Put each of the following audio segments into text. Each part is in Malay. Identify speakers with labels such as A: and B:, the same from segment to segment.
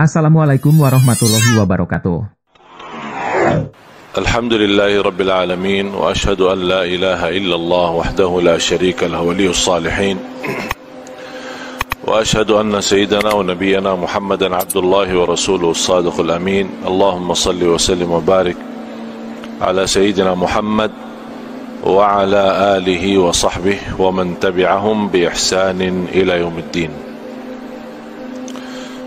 A: Assalamualaikum warahmatullahi wabarakatuh.
B: Alhamdulillahi Rabbil Alamin. Wa ashhadu an la ilaha illallah wahdahu la sharika lahu waliyus salihin. Wa ashhadu anna sayyidana wa nabiyyana Muhammadan abdullahi wa rasuluhu as-sadiqul amin. Allahumma salli wa sallim wa barik ala sayyidina Muhammad wa ala alihi wa sahbihi wa man tabi'ahum bi ihsanin ila yaumiddin.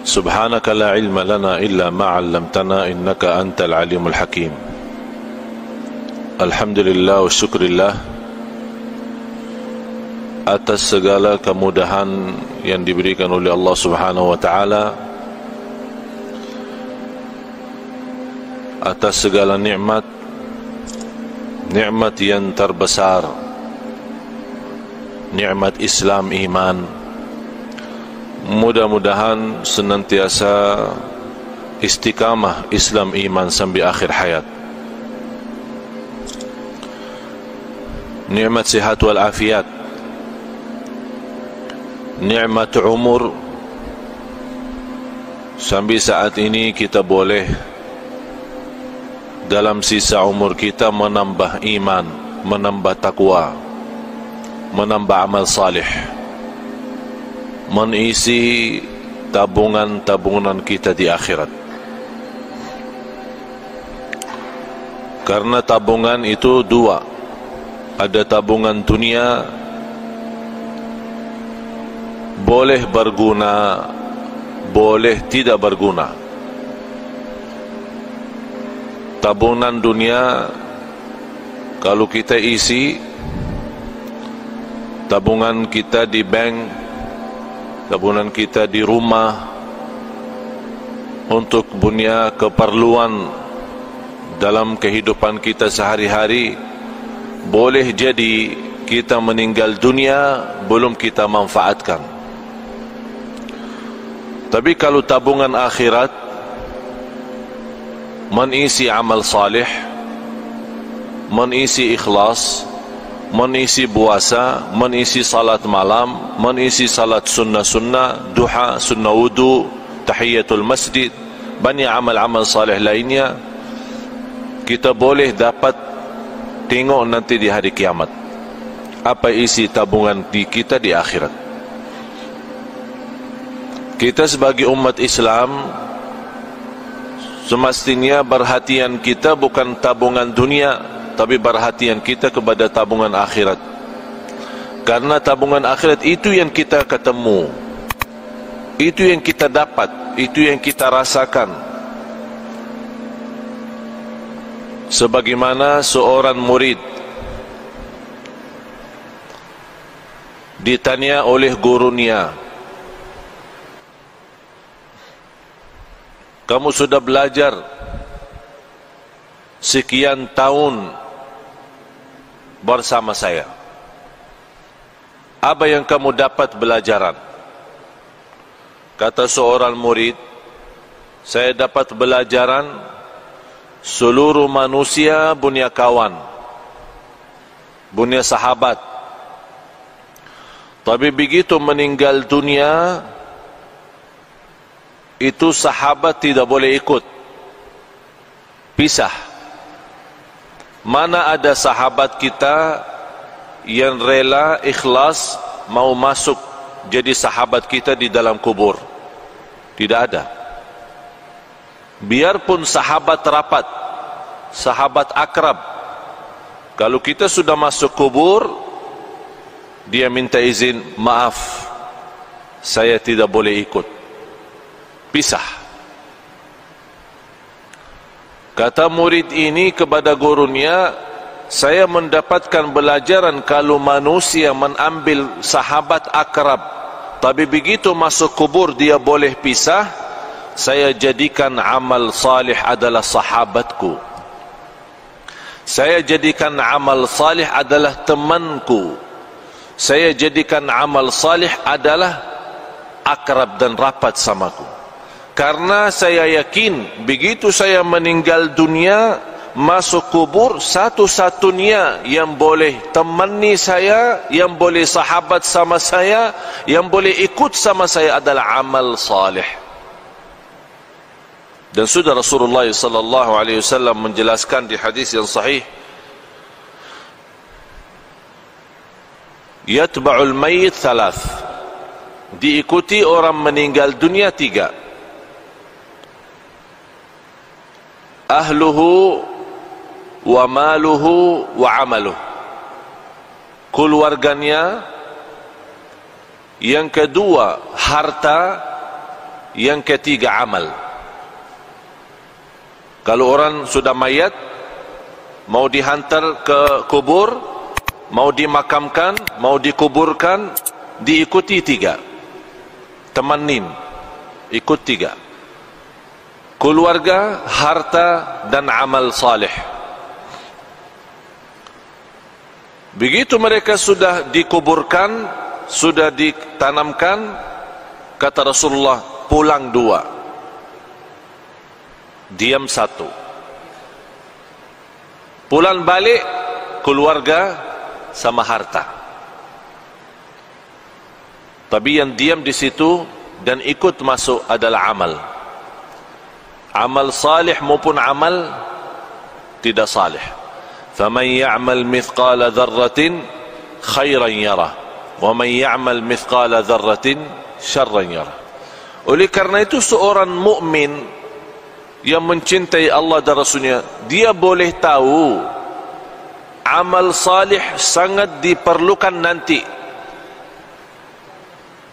B: Subhanaka la ilma lana illa ma 'allamtana innaka antal alimul hakim. Alhamdulillah wa syukrillah atas segala kemudahan yang diberikan oleh Allah Subhanahu wa taala, atas segala nikmat yang terbesar, nikmat Islam, iman. Mudah-mudahan senantiasa istiqamah Islam iman sampai akhir hayat. Nikmat sihat wal afiat, nikmat umur. Sampai saat ini kita boleh dalam sisa umur kita menambah iman, menambah takwa, menambah amal salih, mengisi tabungan-tabungan kita di akhirat. Karena tabungan itu dua. Ada tabungan dunia, boleh berguna, boleh tidak berguna. Tabungan dunia, kalau kita isi tabungan kita di bank, tabungan kita di rumah, untuk punya keperluan dalam kehidupan kita sehari-hari, boleh jadi kita meninggal dunia belum kita manfaatkan. Tapi kalau tabungan akhirat, mengisi amal salih, mengisi ikhlas, mengisi puasa, mengisi salat malam, mengisi salat sunnah-sunnah, duha, sunnah wudu, tahiyatul masjid, banyak amal-amal salih lainnya, kita boleh dapat tengok nanti di hari kiamat apa isi tabungan kita di akhirat. Kita sebagai umat Islam semestinya perhatian kita bukan tabungan dunia, tapi perhatian kita kepada tabungan akhirat. Karena tabungan akhirat itu yang kita ketemu, itu yang kita dapat, itu yang kita rasakan. Sebagaimana seorang murid ditanya oleh gurunya, kamu sudah belajar sekian tahun bersama saya, apa yang kamu dapat belajaran? Kata seorang murid, saya dapat belajaran seluruh manusia punya kawan, punya sahabat. Tapi begitu meninggal dunia, itu sahabat tidak boleh ikut, pisah. Mana ada sahabat kita yang rela ikhlas mau masuk jadi sahabat kita di dalam kubur? Tidak ada. Biarpun sahabat rapat, sahabat akrab, kalau kita sudah masuk kubur, dia minta izin, maaf, saya tidak boleh ikut, pisah. Kata murid ini kepada gurunya, saya mendapatkan pelajaran kalau manusia mengambil sahabat akrab, tapi begitu masuk kubur dia boleh pisah. Saya jadikan amal salih adalah sahabatku, saya jadikan amal salih adalah temanku, saya jadikan amal salih adalah akrab dan rapat samaku. Karena saya yakin begitu saya meninggal dunia, masuk kubur, satu-satunya yang boleh temani saya, yang boleh sahabat sama saya, yang boleh ikut sama saya adalah amal salih. Dan sudah Rasulullah sallallahu alaihi wasallam menjelaskan di hadis yang sahih, yatba'ul mayyit thalath, diikuti orang meninggal dunia 3. Ahluhu wa maluhu wa amaluh, keluarganya, yang kedua harta, yang ketiga amal. Kalau orang sudah mayat, mau dihantar ke kubur, mau dimakamkan, mau dikuburkan, diikuti 3. Temanin, ikut 3. Keluarga, harta, dan amal saleh. Begitu mereka sudah dikuburkan, sudah ditanamkan, kata Rasulullah, pulang 2, diam 1. Pulang balik, keluarga sama harta. Tapi yang diam di situ dan ikut masuk adalah amal. Amal salih maupun amal tidak salih. فَمَنْ يَعْمَلْ مِثْقَالَ ذَرَّةٍ خَيْرًا يَرَهُ وَمَنْ يَعْمَلْ مِثْقَالَ ذَرَّةٍ شَرًّا يَرَهُ. Oleh karena itu seorang mukmin yang mencintai Allah dan Rasulnya, dia boleh tahu amal salih sangat diperlukan nanti.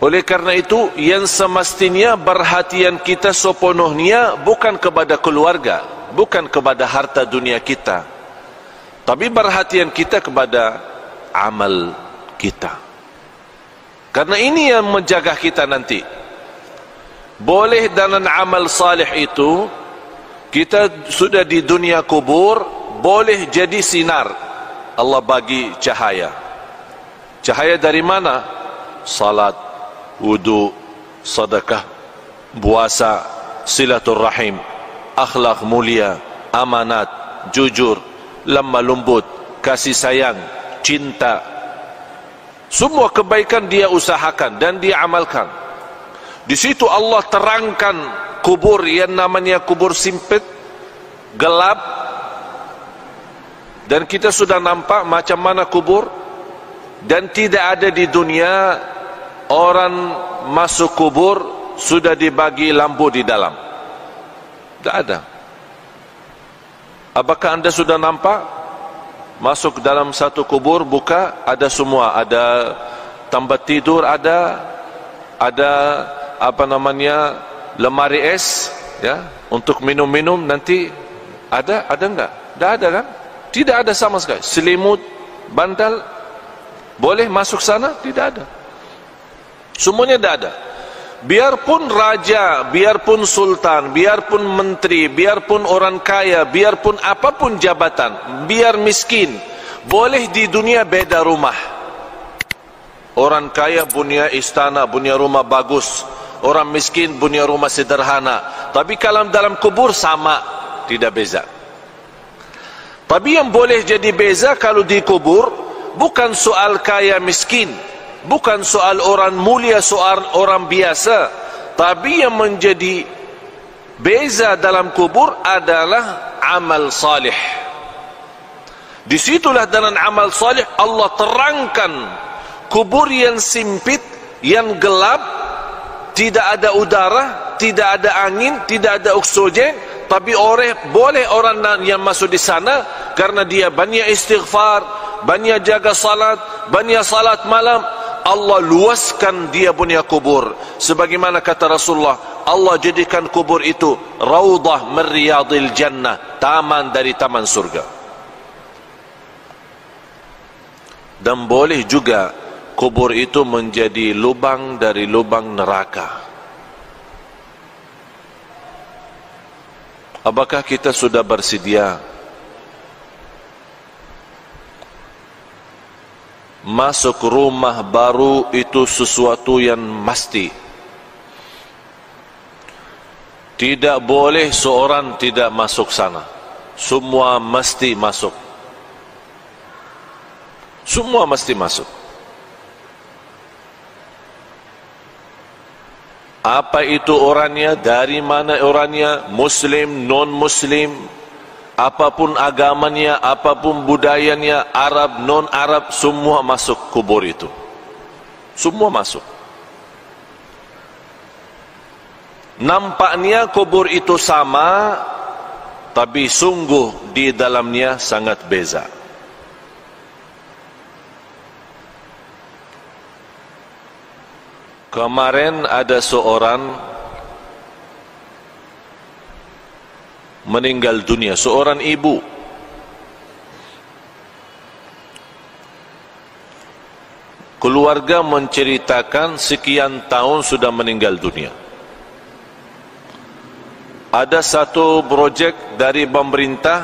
B: Oleh karena itu, yang semestinya perhatian kita sepenuhnya bukan kepada keluarga, bukan kepada harta dunia kita, tapi perhatian kita kepada amal kita. Karena ini yang menjaga kita nanti. Boleh dalam amal salih itu, kita sudah di dunia kubur, boleh jadi sinar. Allah bagi cahaya. Cahaya dari mana? Salat, wudu, sedekah, puasa, silaturrahim, akhlak mulia, amanat, jujur, lemah lembut, kasih sayang, cinta. Semua kebaikan dia usahakan dan dia amalkan. Di situ Allah terangkan kubur yang namanya kubur sempit, gelap. Dan kita sudah nampak macam mana kubur. Dan tidak ada di dunia orang masuk kubur sudah dibagi lampu di dalam. Tidak ada. Apakah anda sudah nampak? Masuk dalam satu kubur, buka, ada semua. Ada tempat tidur, ada apa namanya, lemari es, ya, untuk minum-minum nanti ada enggak? Tidak ada kan? Tidak ada sama sekali. Selimut, bantal, boleh masuk sana? Tidak ada. Semuanya tidak ada. Biarpun raja, biarpun sultan, biarpun menteri, biarpun orang kaya, biarpun apapun jabatan, biar miskin, boleh di dunia beda rumah. Orang kaya punya istana, punya rumah bagus. Orang miskin punya rumah sederhana. Tapi kalau dalam kubur sama, tidak beza. Tapi yang boleh jadi beza kalau di kubur, bukan soal kaya miskin, bukan soal orang mulia, soal orang biasa. Tapi yang menjadi beza dalam kubur adalah amal salih. Disitulah dalam amal salih Allah terangkan kubur yang sempit, yang gelap, tidak ada udara, tidak ada angin, tidak ada oksigen, tapi boleh orang yang masuk di sana karena dia banyak istighfar, banyak jaga salat, banyak salat malam. Allah luaskan dia punya kubur. Sebagaimana kata Rasulullah, Allah jadikan kubur itu raudah min riyadil jannah, taman dari taman surga. Dan boleh juga kubur itu menjadi lubang dari lubang neraka. Apakah kita sudah bersedia masuk rumah baru itu sesuatu yang mesti? Tidak boleh seorang tidak masuk sana. Semua mesti masuk. Semua mesti masuk. Apa itu orangnya, dari mana orangnya, Muslim, non-Muslim, apapun agamanya, apapun budayanya, Arab, non-Arab, semua masuk kubur itu. Semua masuk. Nampaknya kubur itu sama, tapi sungguh di dalamnya sangat beza. Kemarin ada seorang meninggal dunia, seorang ibu. Keluarga menceritakan sekian tahun sudah meninggal dunia. Ada satu projek dari pemerintah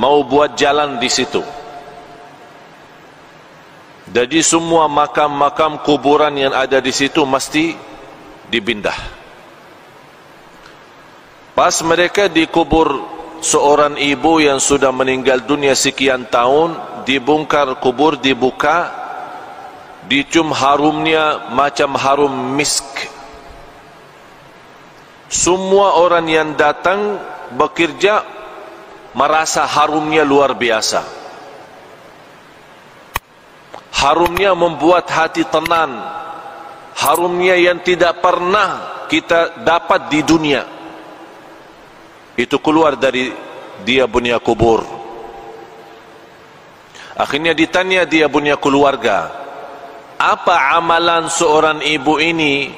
B: mau buat jalan di situ. Jadi semua makam-makam kuburan yang ada di situ mesti dipindah. Pas mereka dikubur seorang ibu yang sudah meninggal dunia sekian tahun, dibongkar kubur, dibuka, dicium harumnya macam harum misk. Semua orang yang datang bekerja merasa harumnya luar biasa. Harumnya membuat hati tenang. Harumnya yang tidak pernah kita dapat di dunia. Itu keluar dari dia punya kubur. Akhirnya ditanya dia punya keluarga, apa amalan seorang ibu ini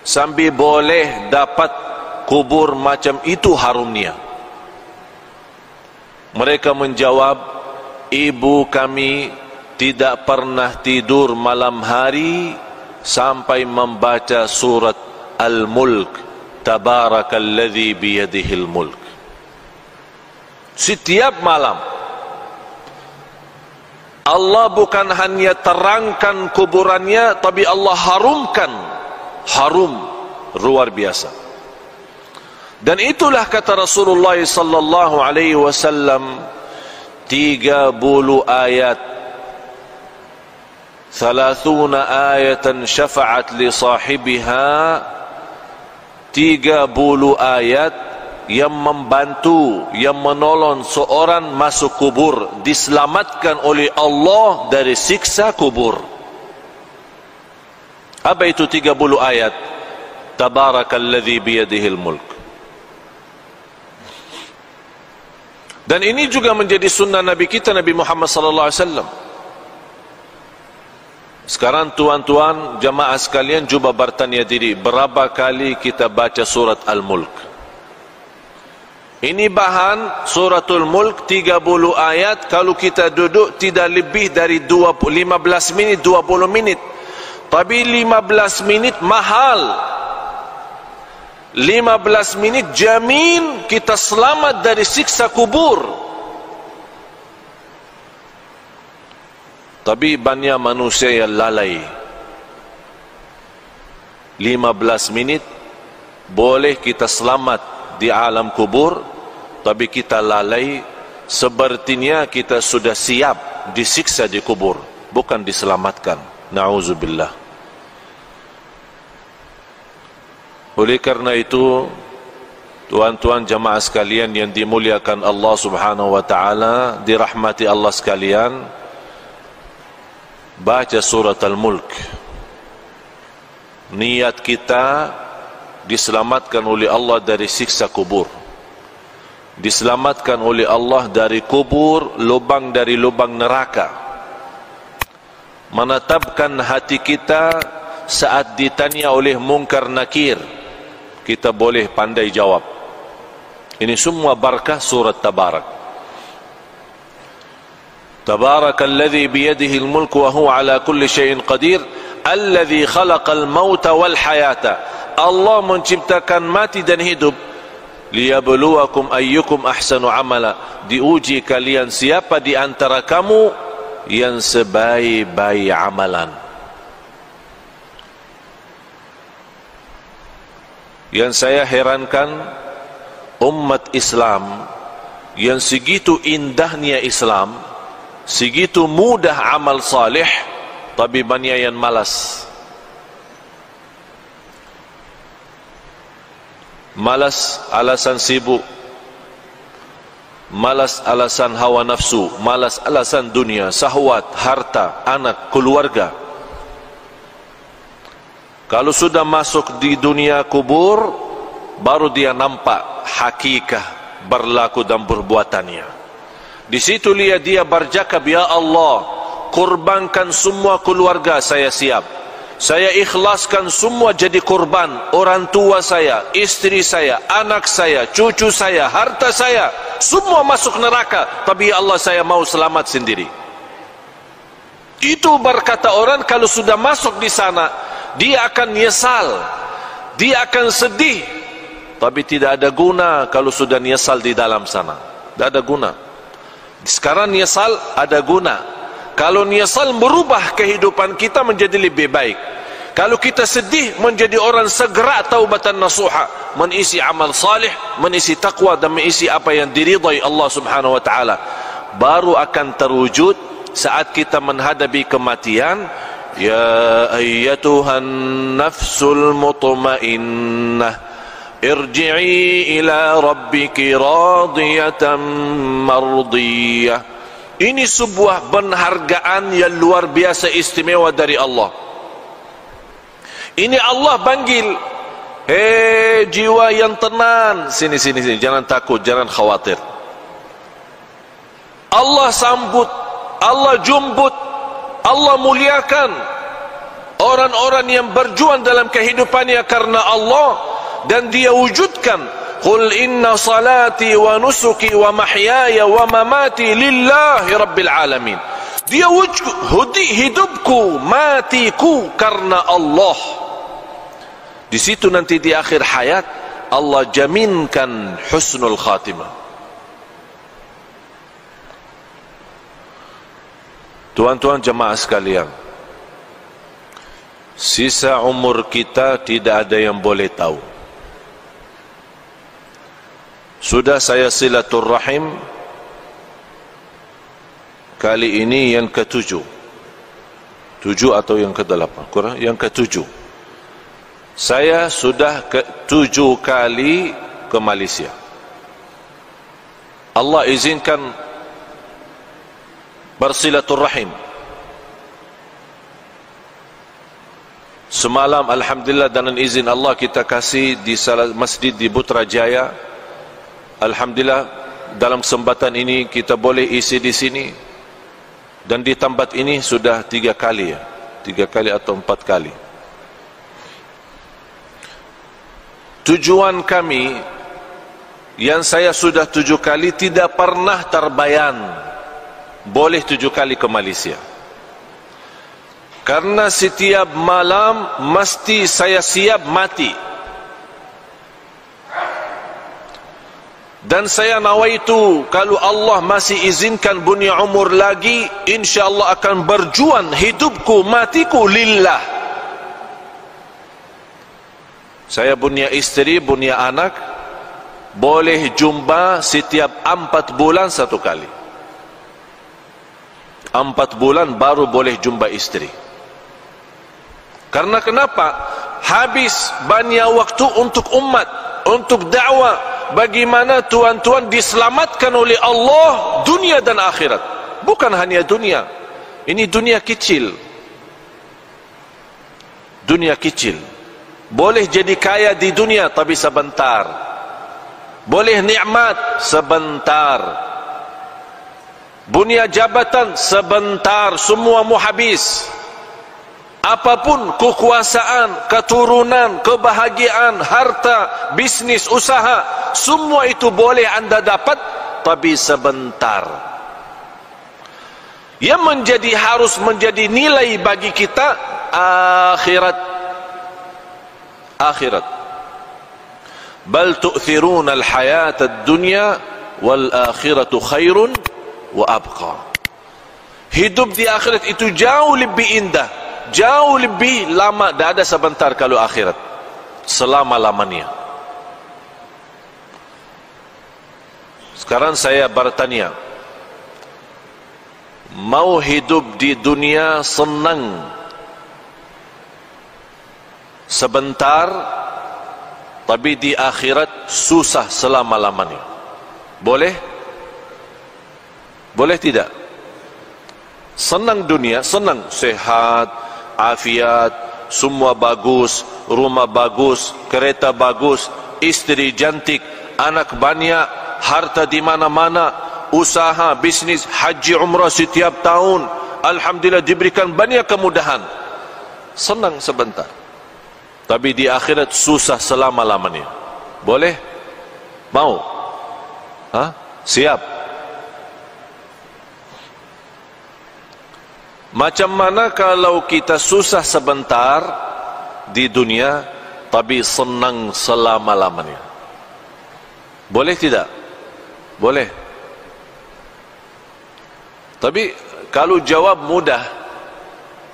B: sampai boleh dapat kubur macam itu harumnya? Mereka menjawab, ibu kami tidak pernah tidur malam hari sampai membaca surat Al-Mulk, Tabarakalladzi biyadihil mulk. Setiap malam Allah bukan hanya terangkan kuburannya, tapi Allah harumkan. Harum luar biasa. Dan itulah kata Rasulullah sallallahu alaihi wasallam, 30 ayat, 30 ayatan syafa'at li sahibiha, 30 ayat yang membantu, yang menolong seorang masuk kubur, diselamatkan oleh Allah dari siksa kubur. Apa itu 30 ayat? Tabarakalladzi biyadihil mulk. Dan ini juga menjadi sunnah Nabi kita, Nabi Muhammad sallallahu alaihi wasallam. Sekarang tuan-tuan jamaah sekalian cuba bertanya diri, berapa kali kita baca surat Al-Mulk? Ini bahan suratul Mulk 30 ayat, kalau kita duduk tidak lebih dari 15 minit, 20 minit. Tapi 15 minit mahal. 15 minit jamin kita selamat dari siksa kubur. Tapi banyak manusia yang lalai. 15 menit boleh kita selamat di alam kubur, tapi kita lalai, sepertinya kita sudah siap disiksa di kubur, bukan diselamatkan. Na'udzubillah. Oleh karena itu, tuan-tuan jamaah sekalian yang dimuliakan Allah subhanahu wa ta'ala, dirahmati Allah sekalian, baca surat Al-Mulk. Niat kita diselamatkan oleh Allah dari siksa kubur, diselamatkan oleh Allah dari kubur, lubang dari lubang neraka. Menetapkan hati kita saat ditanya oleh Munkar Nakir, kita boleh pandai jawab. Ini semua barakah surat Tabarak. Tabarakalladzi biyadihi al-mulk wa huwa ala kulli syai'in qadir, alladzi khalaqal mauta wal hayata. Allah menciptakan mati dan hidup, liyabluwakum ayyukum ahsanu amala, diuji kalian siapa di antara kamu yang sebaik-baik amalan. Yang saya herankan, umat Islam yang segitu indahnya Islam, segitu mudah amal salih, tapi banyak yang malas. malas alasan sibuk, malas alasan hawa nafsu, malas alasan dunia, syahwat, harta, anak, keluarga. Kalau sudah masuk di dunia kubur, baru dia nampak hakikah berlaku dan perbuatannya. Di situ dia bercakap, ya Allah, kurbankan semua keluarga saya siap. Saya ikhlaskan semua jadi kurban. Orang tua saya, istri saya, anak saya, cucu saya, harta saya, semua masuk neraka. Tapi ya Allah, saya mau selamat sendiri. Itu berkata orang kalau sudah masuk di sana, dia akan nyesal, dia akan sedih. Tapi tidak ada guna kalau sudah nyesal di dalam sana. Tidak ada guna. Sekarang nyesal ada guna. Kalau nyesal merubah kehidupan kita menjadi lebih baik. Kalau kita sedih menjadi orang segera taubatan nasuha, mengisi amal salih, mengisi taqwa dan mengisi apa yang diridai Allah Subhanahu wa taala. Baru akan terwujud saat kita menghadapi kematian. Ya ayyatuhan nafsul mutmainnah, irji'i ila rabbiki radiyatan mardiyah. Ini sebuah penghargaan yang luar biasa istimewa dari Allah. Ini Allah panggil, hei jiwa yang tenang, sini, jangan takut, jangan khawatir. Allah sambut, Allah jemput, Allah muliakan orang-orang yang berjuang dalam kehidupannya karena Allah, dan dia wujudkan, qul inna salati wa nusuki wa mahyaya wa mamati lillahi rabbil alamin. Dia wujud hidupku, matiku karena Allah. Di situ nanti di akhir hayat Allah jaminkan husnul khatimah. Tuan-tuan jemaah sekalian, sisa umur kita tidak ada yang boleh tahu. Sudah saya silaturrahim kali ini yang ke-7. 7 atau yang ke-8? Kurang, yang ke-7. Saya sudah ke-7 kali ke Malaysia. Allah izinkan bersilaturrahim. Semalam alhamdulillah dengan izin Allah kita kasih di salah masjid di Putrajaya. Alhamdulillah dalam kesempatan ini kita boleh isi di sini. Dan di tempat ini sudah 3 kali ya. 3 kali atau 4 kali. Tujuan kami yang saya sudah 7 kali tidak pernah terbayang boleh 7 kali ke Malaysia. Karena setiap malam mesti saya siap mati. Dan saya nawaitu kalau Allah masih izinkan punya umur lagi, insyaAllah akan berjuang hidupku, matiku lillah. Saya punya istri, punya anak, boleh jumpa setiap 4 bulan 1 kali. 4 bulan baru boleh jumpa istri. Karena kenapa? Habis banyak waktu untuk umat, untuk dakwah. Bagaimana tuan-tuan diselamatkan oleh Allah dunia dan akhirat. Bukan hanya dunia. Ini dunia kecil. Dunia kecil. Boleh jadi kaya di dunia tapi sebentar. Boleh nikmat sebentar. Punya jabatan sebentar, semua mau habis. Apapun kekuasaan, keturunan, kebahagiaan, harta, bisnis, usaha, semua itu boleh anda dapat tapi sebentar. Yang harus menjadi nilai bagi kita akhirat. Akhirat. Bal tu'thiruna al-hayata ad-dunya wal akhiratu khairun wa abqa. Hidup di akhirat itu jauh lebih indah, jauh lebih lama. Tidak ada sebentar kalau akhirat, selama-lamanya. Sekarang saya bertanya, mau hidup di dunia senang sebentar tapi di akhirat susah selama-lamanya. Boleh? Boleh tidak? Senang dunia, senang, sehat, afiat, semua bagus, rumah bagus, kereta bagus, istri cantik, anak banyak, harta di mana-mana, usaha, bisnis, haji, umrah setiap tahun, alhamdulillah diberikan banyak kemudahan. Senang sebentar, tapi di akhirat susah selama-lamanya. Boleh? Mau? Siap? Macam mana kalau kita susah sebentar di dunia, tapi senang selama-lamanya? Boleh tidak? Boleh. Tapi kalau jawab mudah,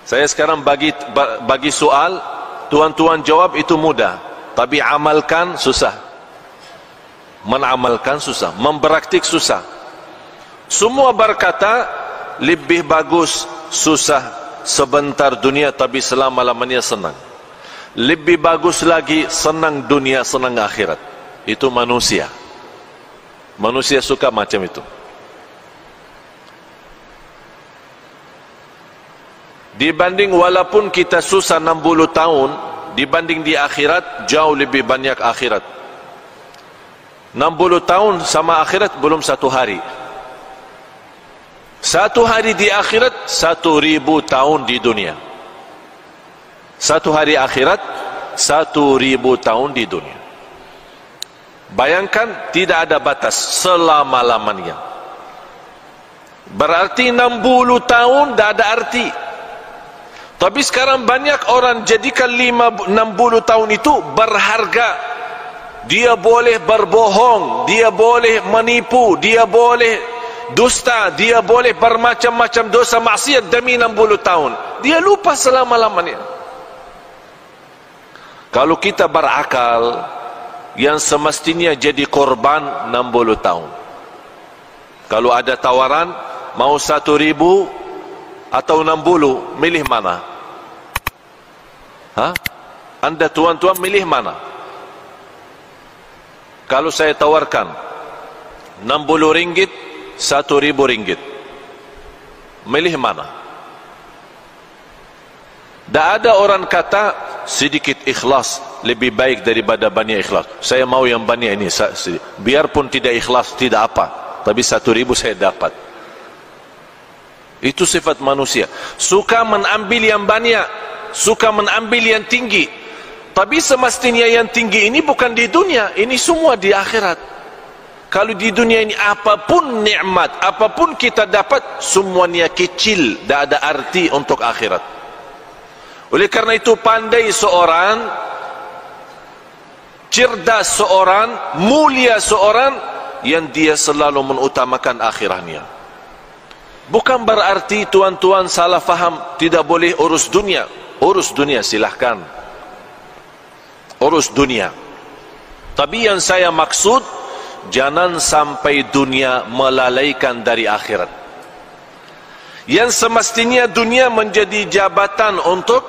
B: saya sekarang bagi soal, tuan-tuan jawab itu mudah, tapi amalkan susah. Menamalkan susah, mempraktik susah. Semua berkata lebih bagus susah sebentar dunia tapi selama-lamanya senang. Lebih bagus lagi senang dunia, senang akhirat. Itu manusia. Manusia suka macam itu. Dibanding walaupun kita susah 60 tahun, dibanding di akhirat jauh lebih banyak akhirat. 60 tahun sama akhirat belum satu hari. Satu hari di akhirat 1000 tahun di dunia. Satu hari akhirat 1000 tahun di dunia. Bayangkan tidak ada batas selama-lamanya. Berarti 60 tahun tidak ada arti. Tapi sekarang banyak orang jadikan 60 tahun itu berharga. Dia boleh berbohong, dia boleh menipu, dia boleh dusta, dia boleh bermacam-macam dosa maksiat demi 60 tahun. Dia lupa selama-lamanya. Kalau kita berakal, yang semestinya jadi korban 60 tahun. Kalau ada tawaran, mau 1000 atau 60, milih mana? Anda tuan-tuan milih mana? Kalau saya tawarkan 60 ringgit, 1000 ringgit, milih mana? Tak ada orang kata sedikit ikhlas lebih baik daripada banyak ikhlas. Saya mau yang banyak ini, biarpun tidak ikhlas tidak apa, tapi 1000 saya dapat. Itu sifat manusia, suka mengambil yang banyak, suka mengambil yang tinggi. Tapi semestinya yang tinggi ini bukan di dunia, ini semua di akhirat. Kalau di dunia ini apapun nikmat, apapun kita dapat, semuanya kecil, tak ada arti untuk akhirat. Oleh karena itu pandai seorang, cerdas seorang, mulia seorang, yang dia selalu mengutamakan akhiratnya. Bukan berarti tuan-tuan salah faham, tidak boleh urus dunia. Urus dunia silahkan, urus dunia. Tapi yang saya maksud, jangan sampai dunia melalaikan dari akhirat. Yang semestinya dunia menjadi jabatan untuk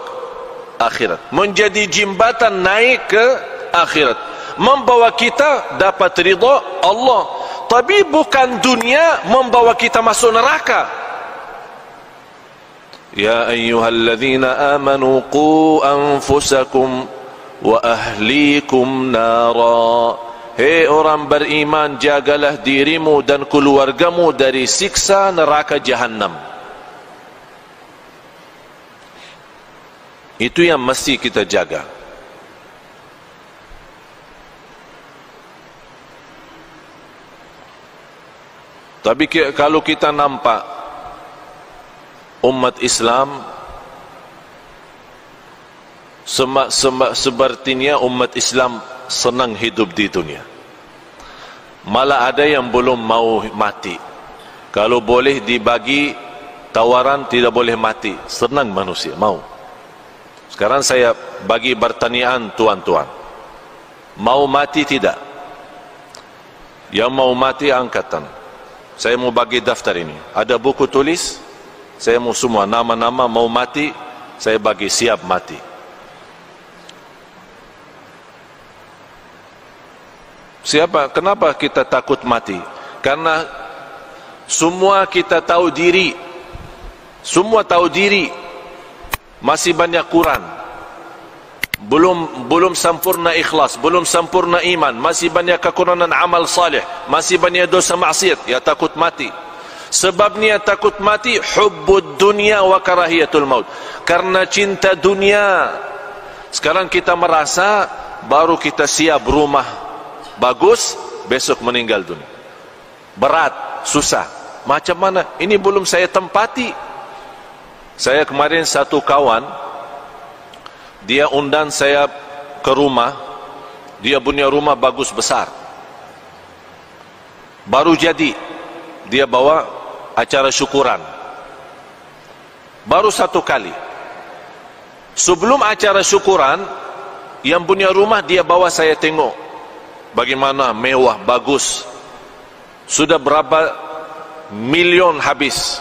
B: akhirat, menjadi jembatan naik ke akhirat, membawa kita dapat ridha Allah. Tapi bukan dunia membawa kita masuk neraka. Ya ayyuhalladzina amanu qu anfusakum wa ahlikum nara. Hei orang beriman, jagalah dirimu dan keluargamu dari siksa neraka Jahannam. Itu yang mesti kita jaga. Tapi kalau kita nampak umat Islam sepertinya umat Islam senang hidup di dunia, malah ada yang belum mau mati. Kalau boleh dibagi tawaran tidak boleh mati, senang manusia mau. Sekarang saya bagi pertanyaan tuan-tuan, mau mati tidak? Yang mau mati angkatan. Saya mau bagi daftar ini, ada buku tulis, saya mau semua nama-nama mau mati, saya bagi siap mati. Kenapa kita takut mati? Karena semua kita tahu diri, semua tahu diri masih banyak kurang, belum sempurna ikhlas, belum sempurna iman, masih banyak kekurangan amal salih, masih banyak dosa maksiat. Ya takut mati. Sebabnya takut mati hubbud dunya wa karahiyatul maut, karena cinta dunia. Sekarang kita merasa baru kita siap rumah bagus, besok meninggal dunia. Berat, susah. Macam mana? Ini belum saya tempati. Saya kemarin satu kawan, dia undang saya ke rumah. Dia punya rumah bagus besar, baru jadi. Dia bawa acara syukuran baru satu kali. Sebelum acara syukuran, yang punya rumah dia bawa saya tengok bagaimana mewah, bagus. Sudah berapa milion habis.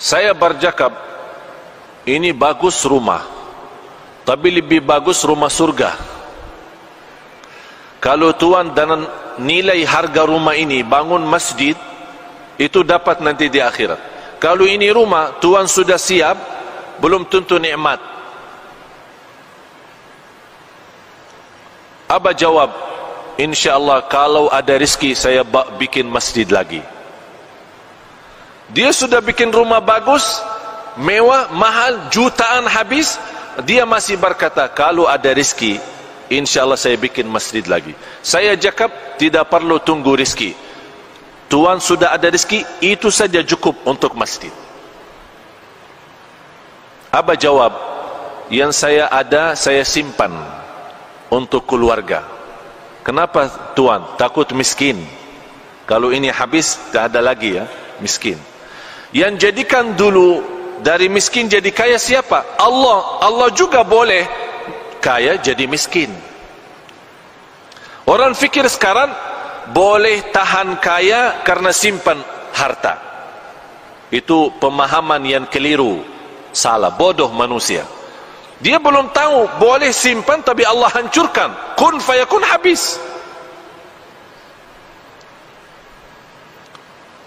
B: Saya bercakap, ini bagus rumah, tapi lebih bagus rumah surga. Kalau tuan dan nilai harga rumah ini bangun masjid, itu dapat nanti di akhirat. Kalau ini rumah tuan sudah siap, belum tentu nikmat. Abah jawab, InsyaAllah kalau ada rezeki saya bikin masjid lagi. Dia sudah bikin rumah bagus, mewah, mahal, jutaan habis. Dia masih berkata, kalau ada rezeki, InsyaAllah saya bikin masjid lagi. Saya cakap, tidak perlu tunggu rezeki. Tuan sudah ada rezeki, itu saja cukup untuk masjid. Abah jawab, yang saya ada, saya simpan untuk keluarga. Kenapa tuan? Takut miskin. Kalau ini habis, tak ada lagi ya, miskin. Yang jadikan dulu dari miskin jadi kaya siapa? Allah. Allah juga boleh kaya jadi miskin. Orang fikir sekarang boleh tahan kaya karena simpan harta. Itu pemahaman yang keliru, salah, bodoh manusia. Dia belum tahu boleh simpan tapi Allah hancurkan. Kun fayakun, habis.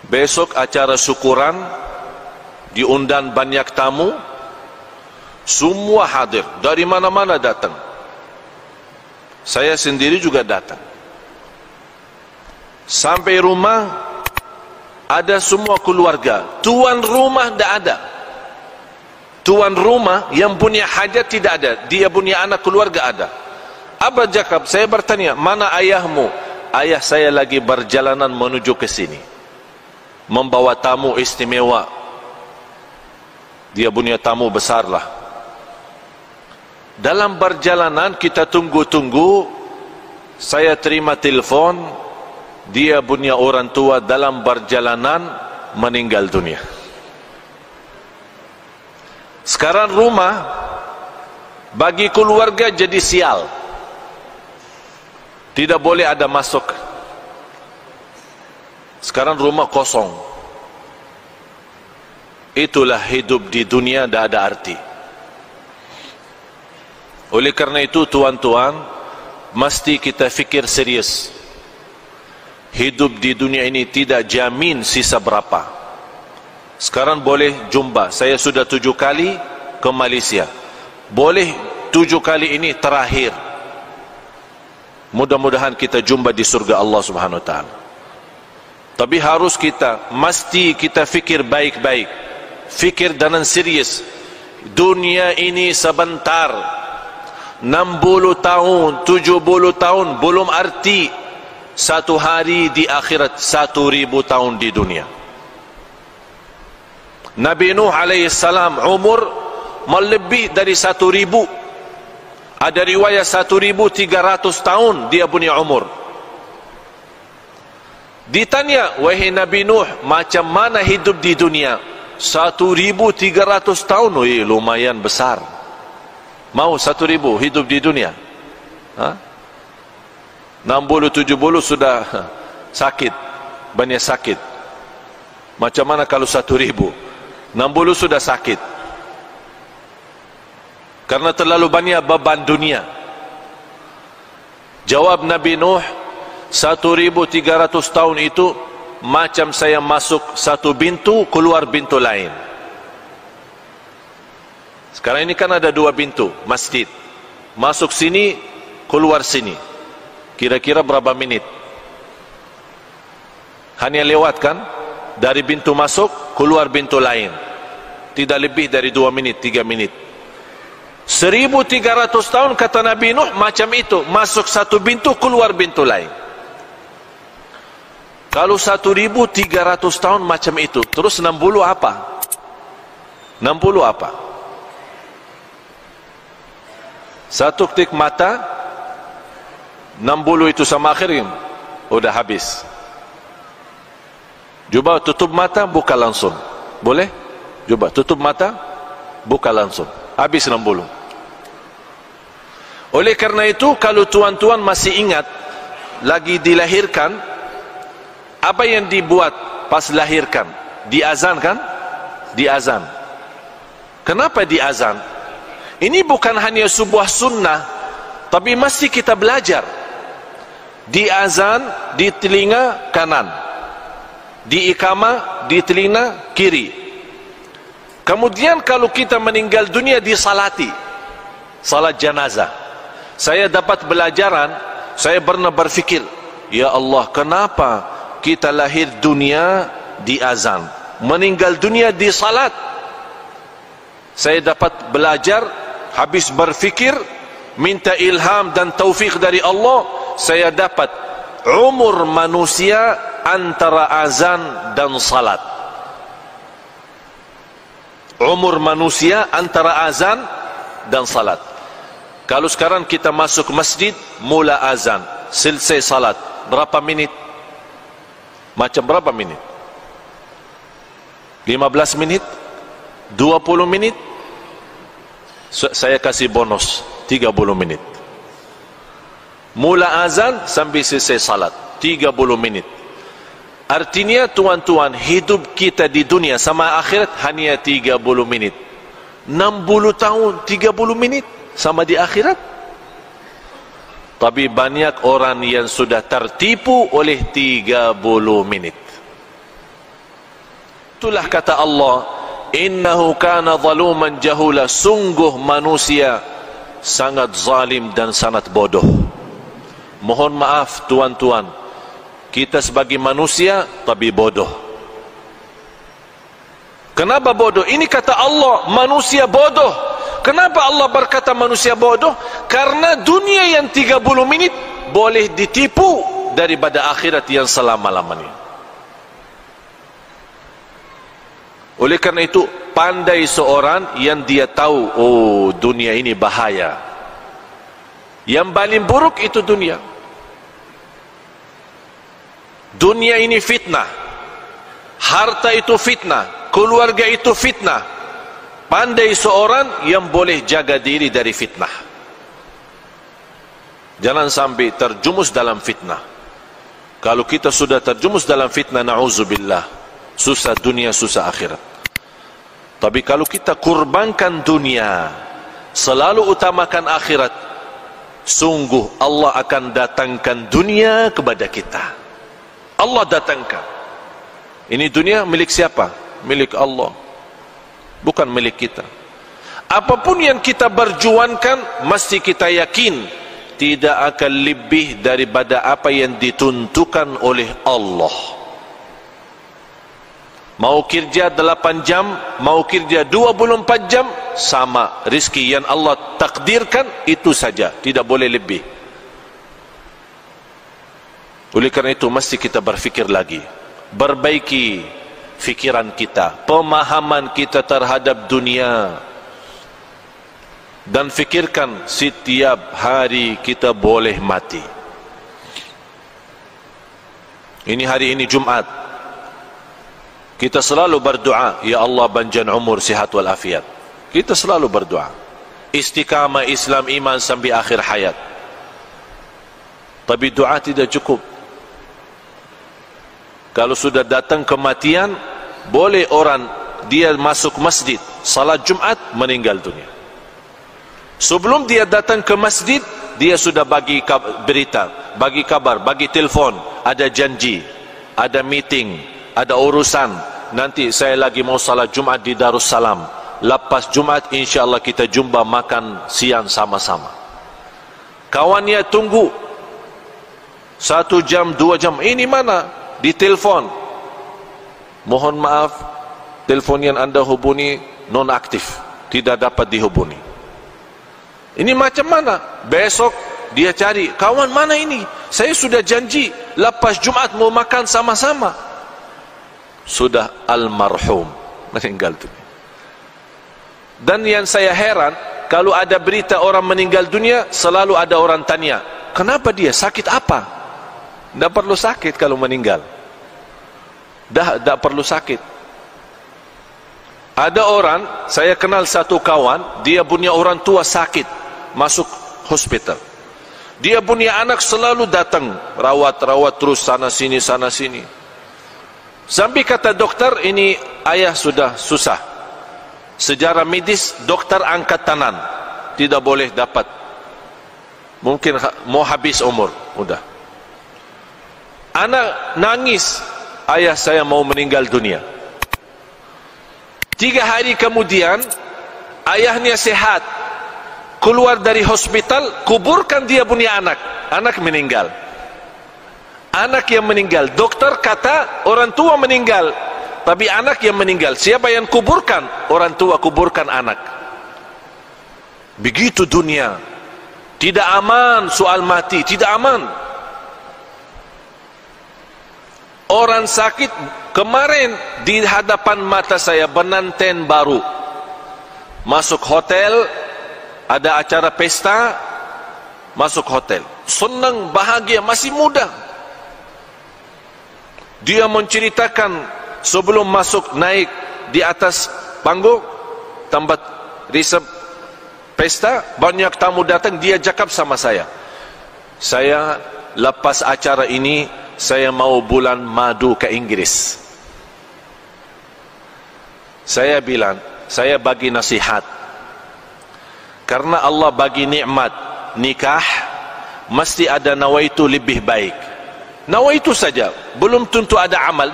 B: Besok acara syukuran, diundang banyak tamu, semua hadir, dari mana-mana datang. Saya sendiri juga datang. Sampai rumah, ada semua keluarga. Tuan rumah tidak ada. Tuan rumah yang punya hajat tidak ada. Dia punya anak keluarga ada. Abah Jakab, saya bertanya, mana ayahmu? Ayah saya lagi berjalanan menuju ke sini, membawa tamu istimewa. Dia punya tamu besar lah. Dalam perjalanan kita tunggu-tunggu, saya terima telefon, dia punya orang tua dalam perjalanan meninggal dunia. Sekarang rumah bagi keluarga jadi sial. Tidak boleh ada masuk. Sekarang rumah kosong. Itulah hidup di dunia, tidak ada arti. Oleh karena itu tuan-tuan, mesti kita fikir serius. Hidup di dunia ini tidak jamin sisa berapa. Sekarang boleh jumpa, saya sudah 7 kali ke Malaysia. Boleh 7 kali ini terakhir. Mudah-mudahan kita jumpa di surga Allah Subhanahu Wa Taala. Tapi harus mesti kita fikir baik-baik. Fikir dengan serius. Dunia ini sebentar. 60 tahun, 70 tahun belum arti. Satu hari di akhirat 1000 tahun di dunia. Nabi Nuh alaihissalam umur melebih dari 1000. Ada riwayat 1300 tahun dia punya umur. Ditanya, wahai Nabi Nuh, macam mana hidup di dunia? 1300 tahun, lumayan besar. Mau 1000 hidup di dunia? 60-70 sudah sakit, banyak sakit. Macam mana kalau 1000? 60 sudah sakit. Karena terlalu banyak beban dunia. Jawab Nabi Nuh, 1300 tahun itu macam saya masuk satu pintu, keluar pintu lain. Sekarang ini kan ada dua pintu masjid, masuk sini, keluar sini, kira-kira berapa menit? Hanya lewat kan, dari pintu masuk, keluar pintu lain, tidak lebih dari 2 menit, 3 menit. 1300 tahun kata Nabi Nuh macam itu, masuk satu pintu, keluar pintu lain. Kalau 1300 tahun macam itu, terus 60 apa? 60 apa? Satu ketik mata, 60 itu sama akhirin, udah habis. Cuba tutup mata, buka langsung. Boleh? Cuba tutup mata, buka langsung. Habis 60. Oleh karena itu, kalau tuan-tuan masih ingat, lagi dilahirkan, apa yang dibuat pas lahirkan? Diazan kan? Diazan. Kenapa diazan? Ini bukan hanya sebuah sunnah, tapi mesti kita belajar. Diazan di telinga kanan, diikamah di telinga kiri. Kemudian kalau kita meninggal dunia, disalati, salat janazah. Saya dapat belajaran, saya pernah berfikir, ya Allah, kenapa kita lahir dunia di azan, meninggal dunia di salat? Saya dapat belajar, habis berfikir, minta ilham dan taufik dari Allah, saya dapat umur manusia antara azan dan salat. Umur manusia antara azan dan salat. Kalau sekarang kita masuk masjid, mula azan, selesai salat, berapa menit? Macam berapa menit? 15 menit? 20 menit? Saya kasih bonus 30 menit. Mula azan sampai selesai salat 30 menit. Artinya tuan-tuan, hidup kita di dunia sama akhirat hanya 30 menit. 60 tahun 30 menit sama di akhirat. Tapi banyak orang yang sudah tertipu oleh 30 menit. Itulah kata Allah, innahu kana zaluman jahula, sungguh manusia sangat zalim dan sangat bodoh. Mohon maaf tuan-tuan, kita sebagai manusia tapi bodoh. Kenapa bodoh? Ini kata Allah, manusia bodoh. Kenapa Allah berkata manusia bodoh? Karena dunia yang 30 menit boleh ditipu daripada akhirat yang selama-lamanya. Oleh karena itu, pandai seorang yang dia tahu, oh dunia ini bahaya. Yang paling buruk itu dunia. Dunia ini fitnah. Harta itu fitnah. Keluarga itu fitnah. Pandai seorang yang boleh jaga diri dari fitnah. Jangan sampai terjumus dalam fitnah. Kalau kita sudah terjumus dalam fitnah, na'udzubillah, susah dunia, susah akhirat. Tapi kalau kita kurbankan dunia, selalu utamakan akhirat, sungguh Allah akan datangkan dunia kepada kita. Allah datangkan. Ini dunia milik siapa? Milik Allah, bukan milik kita. Apapun yang kita berjuangkan, mesti kita yakin tidak akan lebih daripada apa yang ditentukan oleh Allah. Mau kerja 8 jam, mau kerja 24 jam, sama rezeki yang Allah takdirkan, itu saja, tidak boleh lebih. Oleh karena itu mesti kita berfikir lagi, perbaiki fikiran kita, pemahaman kita terhadap dunia, dan fikirkan setiap hari kita boleh mati. Ini hari ini Jumat, kita selalu berdoa, ya Allah panjang umur, sihat wal afiat. Kita selalu berdoa istiqamah Islam iman sampai akhir hayat. Tapi doa tidak cukup. Kalau sudah datang kematian, boleh orang dia masuk masjid, salat Jumat, meninggal dunia. Sebelum dia datang ke masjid, dia sudah bagi berita, bagi kabar, bagi telefon, ada janji, ada meeting, ada urusan. Nanti saya lagi mau salat Jumat di Darussalam. Lepas Jumat insya-Allah kita jumpa makan siang sama-sama. Kawannya tunggu 1 jam, 2 jam. Ini mana? Di telefon. Mohon maaf, telefon yang anda hubungi non aktif, tidak dapat dihubungi. Ini macam mana? Besok dia cari, kawan mana ini? Saya sudah janji lepas Jumat mau makan sama-sama. Sudah almarhum, meninggal dunia. Dan yang saya heran, kalau ada berita orang meninggal dunia, selalu ada orang tanya, kenapa dia? Sakit apa? Tidak perlu sakit kalau meninggal. Tidak perlu sakit. Ada orang, saya kenal satu kawan, dia punya orang tua sakit, masuk hospital. Dia punya anak selalu datang, rawat terus sana sini. Sampai kata dokter, ini ayah sudah susah. Sejarah medis, dokter angkat tangan, tidak boleh dapat. Mungkin mau habis umur, udah. Anak nangis, ayah saya mau meninggal dunia. 3 hari kemudian, ayahnya sehat. Keluar dari hospital, kuburkan dia punya anak. Anak meninggal. Anak yang meninggal. Dokter kata orang tua meninggal, tapi anak yang meninggal. Siapa yang kuburkan? Orang tua kuburkan anak. Begitu dunia. Tidak aman soal mati, tidak aman. Orang sakit kemarin di hadapan mata saya, pengantin baru masuk hotel, ada acara pesta, masuk hotel, senang, bahagia, masih muda. Dia menceritakan sebelum masuk naik di atas panggung tempat resep pesta, banyak tamu datang, dia cakap sama saya, lepas acara ini saya mau bulan madu ke Inggris. Saya bilang, saya bagi nasihat, karena Allah bagi nikmat nikah, mesti ada nawaitu lebih baik. Nawaitu saja, belum tentu ada amal.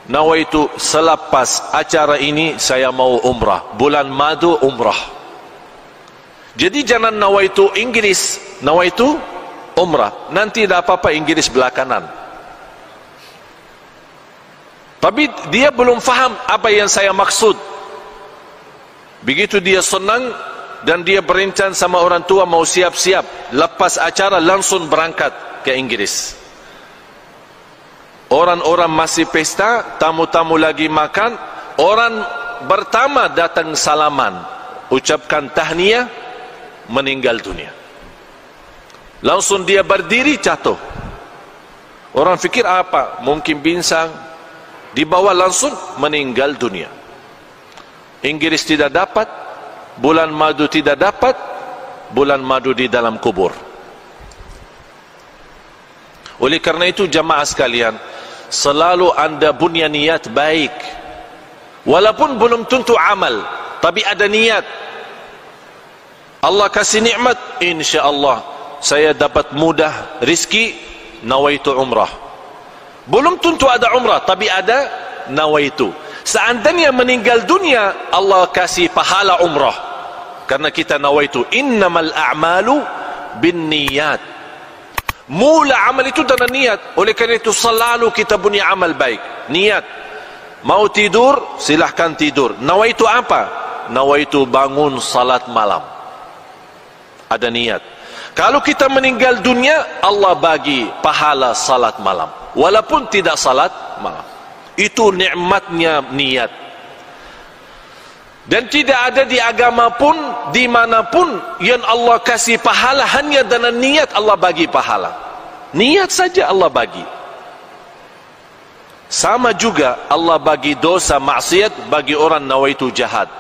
B: Nawaitu selepas acara ini saya mau umrah, bulan madu umrah. Jadi jangan nawaitu Inggris, nawaitu umrah. Nanti tidak apa-apa Inggris belakangan. Tapi dia belum faham apa yang saya maksud. Begitu dia senang dan dia berencana sama orang tua mau siap-siap, lepas acara langsung berangkat ke Inggris. Orang-orang masih pesta, tamu-tamu lagi makan, orang pertama datang salaman, ucapkan tahniah, meninggal dunia. Langsung dia berdiri, jatuh. Orang fikir apa? Mungkin pinsang. Dibawa langsung meninggal dunia. Inggris tidak dapat, bulan madu tidak dapat, bulan madu di dalam kubur. Oleh karena itu jamaah sekalian, selalu anda punya niat baik, walaupun belum tentu amal, tapi ada niat. Allah kasih nikmat, insya-Allah saya dapat mudah rizki, nawaitu umrah. Belum tentu ada umrah, tapi ada nawaitu. Seandainya meninggal dunia, Allah kasih pahala umrah, karena kita nawaitu. Innamal a'malu bin niyat. Mula amal itu dengan niat. Oleh karena itu selalu kita punya amal baik, niat. Mau tidur, silahkan tidur. Nawaitu apa? Nawaitu bangun salat malam. Ada niat. Kalau kita meninggal dunia, Allah bagi pahala salat malam, walaupun tidak salat malam. Itu nikmatnya niat. Dan tidak ada di agama pun, dimanapun yang Allah kasih pahala hanya dengan niat Allah bagi pahala. Niat saja Allah bagi. Sama juga Allah bagi dosa maksiat bagi orang nawaitu jahat.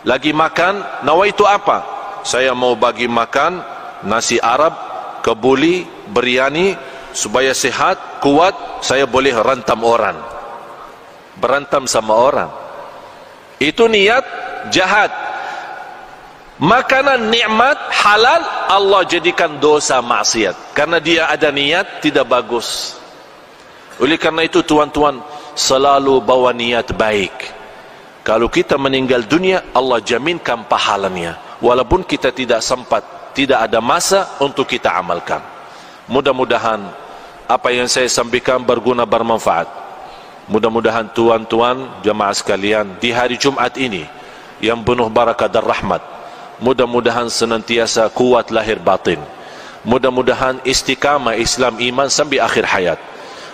B: Lagi makan, nawaitu apa? Saya mau bagi makan nasi Arab, kebuli, biryani, supaya sehat, kuat, saya boleh rantam orang. Berantam sama orang. Itu niat jahat. Makanan nikmat halal Allah jadikan dosa maksiat karena dia ada niat tidak bagus. Oleh karena itu tuan-tuan, selalu bawa niat baik. Kalau kita meninggal dunia, Allah jaminkan pahalanya walaupun kita tidak sempat, tidak ada masa untuk kita amalkan. Mudah-mudahan apa yang saya sampaikan berguna, bermanfaat. Mudah-mudahan tuan-tuan jemaah sekalian di hari Jumat ini yang penuh barakah dan rahmat, mudah-mudahan senantiasa kuat lahir batin. Mudah-mudahan istiqamah Islam iman sampai akhir hayat.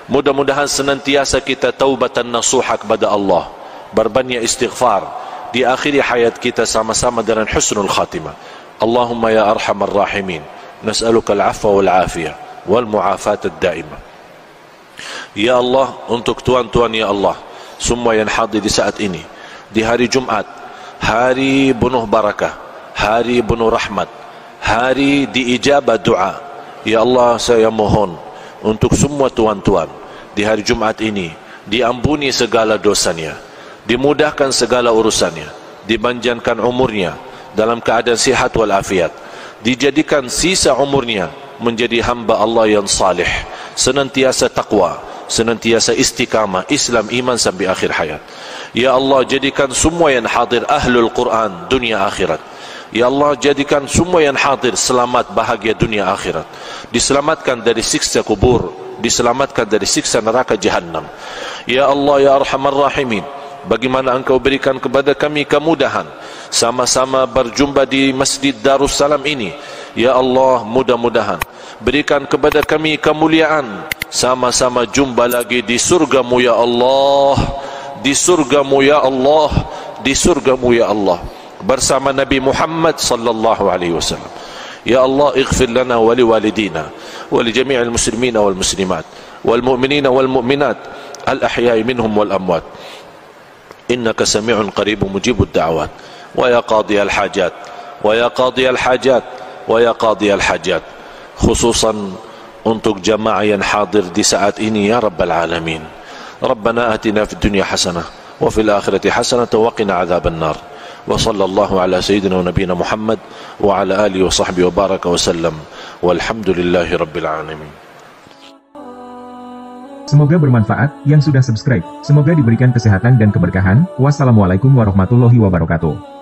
B: Mudah-mudahan senantiasa kita taubatan nasuha kepada Allah, berbanyak istighfar di akhir hayat kita sama-sama dengan husnul khatimah. Allahumma ya arhamar rahimin, nas'aluka al-afwa wal afiyah wal mu'afat ad-daimah. Ya Allah, untuk tuan-tuan ya Allah semua yang hadir di saat ini di hari Jumat, hari penuh barakah, hari penuh rahmat, hari diijabah doa. Ya Allah, saya mohon untuk semua tuan-tuan di hari Jumat ini diampuni segala dosanya, dimudahkan segala urusannya, dipanjangkan umurnya dalam keadaan sihat walafiat, dijadikan sisa umurnya menjadi hamba Allah yang salih, senantiasa taqwa, senantiasa istiqamah Islam iman sampai akhir hayat. Ya Allah, jadikan semua yang hadir ahlul Quran dunia akhirat. Ya Allah, jadikan semua yang hadir selamat bahagia dunia akhirat, diselamatkan dari siksa kubur, diselamatkan dari siksa neraka jahannam. Ya Allah ya arhamar rahimin, bagaimana Engkau berikan kepada kami kemudahan sama-sama berjumpa di Masjid Darussalam ini. Ya Allah, mudah-mudahan berikan kepada kami kemuliaan sama-sama jumpa lagi di surgamu ya Allah, di surgamu ya Allah, di surgamu ya Allah, bersama Nabi Muhammad sallallahu alaihi wasallam. Ya Allah, ighfir lana wa liwalidina wa li jami'il muslimina wal muslimat wal mu'minina wal mu'minat al ahya'i minhum wal amwat, innaka sami'un qaribun mujibud da'awat. Wa ya qadiyal hajat, wa ya qadiyal hajat, wa ya qadiyal hajat, khususan untuk jamaah yang hadir di saat ini ya rabbal alamin. Rabbana atina fid dunya hasanah wa fil akhirati hasanah wa qina adzaban nar. Wa sallallahu ala sayyidina wa nabiyina Muhammad wa ala alihi wa sahbihi wa baraka wa sallam, walhamdulillahi rabbil alamin.
A: Semoga bermanfaat yang sudah subscribe. Semoga diberikan kesehatan dan keberkahan. Wassalamualaikum warahmatullahi wabarakatuh.